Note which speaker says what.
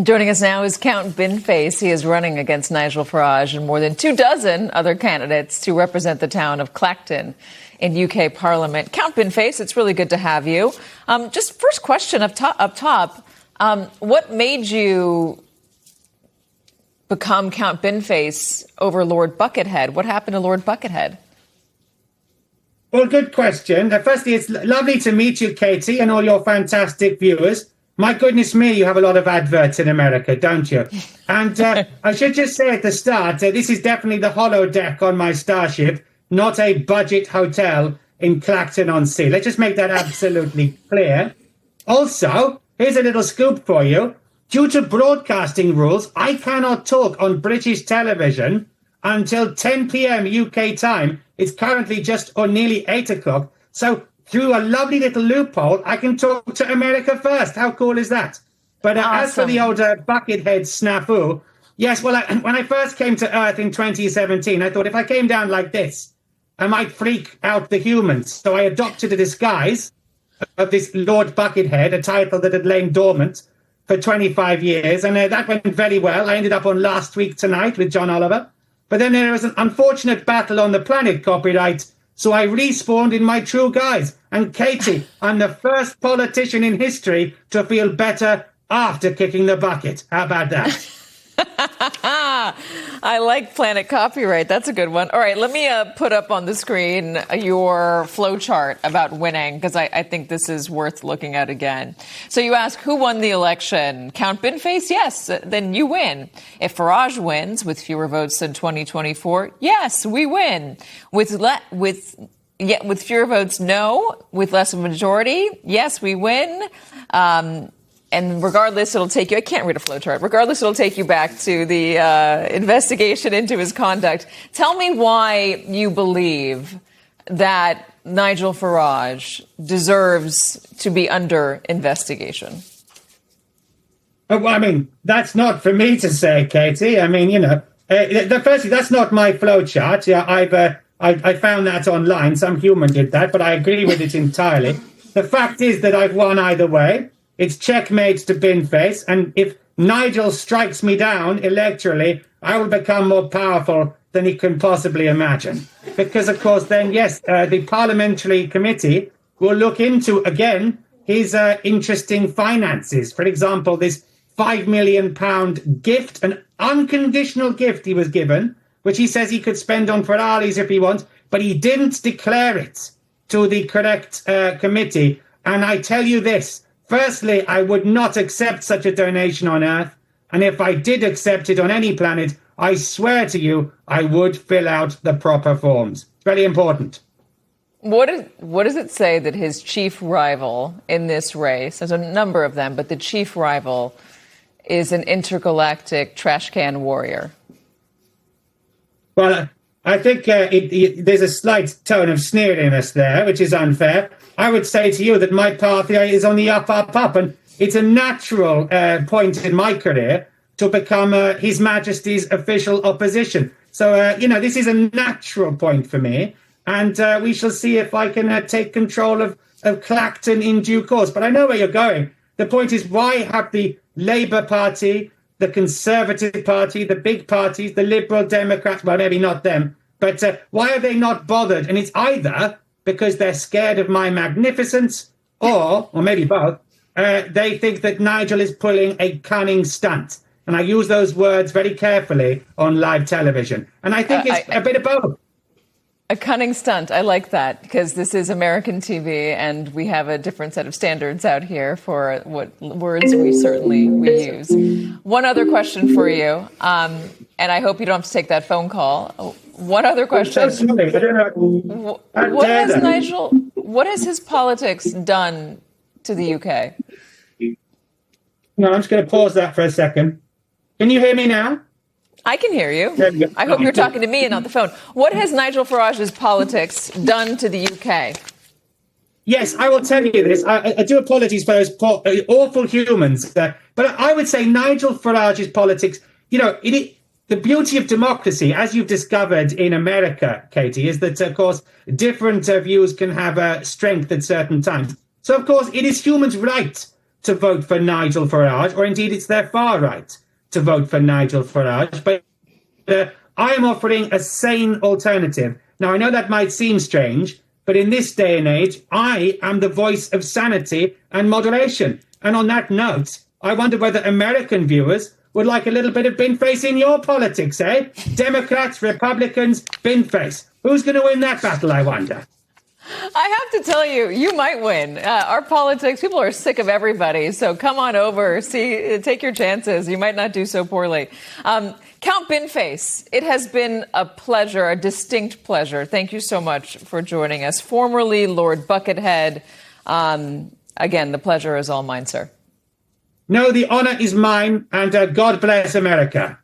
Speaker 1: Joining us now is Count Binface. He is running against Nigel Farage and more than 24 other candidates to represent the town of Clacton in UK Parliament. Count Binface, it's really good to have you. Just first question up top. What made you become Count Binface over Lord Buckethead? What happened to Lord Buckethead?
Speaker 2: Well, good question. Firstly, it's lovely to meet you, Katie, and all your fantastic viewers. My goodness me, you have a lot of adverts in America, don't you? And I should just say at the start, this is definitely the holodeck on my Starship, not a budget hotel in Clacton-on-Sea. Let's just make that absolutely clear. Also, here's a little scoop for you. Due to broadcasting rules, I cannot talk on British television until 10 p.m. UK time. It's currently just or nearly 8 o'clock. So through a lovely little loophole, I can talk to America first. How cool is that? But
Speaker 1: awesome.
Speaker 2: As for the old Buckethead snafu, yes, well, when I first came to Earth in 2017, I thought if I came down like this, I might freak out the humans. So I adopted a disguise of this Lord Buckethead, a title that had lain dormant for 25 years. And that went very well. I ended up on Last Week Tonight with John Oliver. But then there was an unfortunate battle on the planet copyright. So I respawned in my true guise. And Katie, I'm the first politician in history to feel better after kicking the bucket. How about that?
Speaker 1: I like Planet Copyright. That's a good one. All right, let me put up on the screen your flow chart about winning, because I think this is worth looking at again. So you ask, who won the election? Count Binface? Yes, then you win. If Farage wins with fewer votes than 2024, yes, we win. With fewer votes, no. With less of a majority, yes, we win. And regardless, it'll take you, I can't read a flowchart. Regardless, it'll take you back to the investigation into his conduct. Tell me why you believe that Nigel Farage deserves to be under investigation.
Speaker 2: Well, I mean, that's not for me to say, Katie. I mean, firstly, that's not my flowchart. Yeah, I found that online. Some human did that, but I agree with it entirely. The fact is that I've won either way. It's checkmate to Binface, and if Nigel strikes me down electorally, I will become more powerful than he can possibly imagine. Because, of course, then, yes, the parliamentary committee will look into, again, his interesting finances. For example, this £5 million gift, an unconditional gift he was given, which he says he could spend on Ferraris if he wants, but he didn't declare it to the correct committee. And I tell you this, firstly, I would not accept such a donation on Earth. And if I did accept it on any planet, I swear to you, I would fill out the proper forms. Very important.
Speaker 1: What does it say that his chief rival in this race, there's a number of them, but the chief rival is an intergalactic trash can warrior?
Speaker 2: Well, I think there's a slight tone of sneeriness there, which is unfair. I would say to you that my path is on the up, and it's a natural point in my career to become His Majesty's official opposition. So, this is a natural point for me, and we shall see if I can take control of Clacton in due course. But I know where you're going. The point is, why have the Labour Party, the Conservative Party, the big parties, the Liberal Democrats, well, maybe not them, but why are they not bothered? And it's either because they're scared of my magnificence, or maybe both, they think that Nigel is pulling a cunning stunt. And I use those words very carefully on live television. And I think it's a bit of both.
Speaker 1: A cunning stunt. I like that, because this is American TV and we have a different set of standards out here for what words we use. One other question for you, and I hope you don't have to take that phone call. One other question.
Speaker 2: I'm so sorry. I don't know.
Speaker 1: What has his politics done to the UK?
Speaker 2: No, I'm just going to pause that for a second. Can you hear me now?
Speaker 1: I can hear you. I hope you're talking to me and not the phone. What has Nigel Farage's politics done to the UK?
Speaker 2: Yes, I will tell you this. I do apologies for those awful humans. But I would say Nigel Farage's politics, the beauty of democracy, as you've discovered in America, Katie, is that, of course, different views can have strength at certain times. So, of course, it is humans' right to vote for Nigel Farage, or indeed it's their far right to vote for Nigel Farage. But I am offering a sane alternative. Now, I know that might seem strange, but in this day and age, I am the voice of sanity and moderation. And on that note, I wonder whether American viewers would like a little bit of bin face in your politics, eh? Democrats, Republicans, bin face. Who's going to win that battle, I wonder?
Speaker 1: I have to tell you, you might win. Our politics, people are sick of everybody. So come on over, take your chances. You might not do so poorly. Count Binface, it has been a pleasure, a distinct pleasure. Thank you so much for joining us. Formerly Lord Buckethead. Again, the pleasure is all mine, sir.
Speaker 2: No, the honor is mine, and God bless America.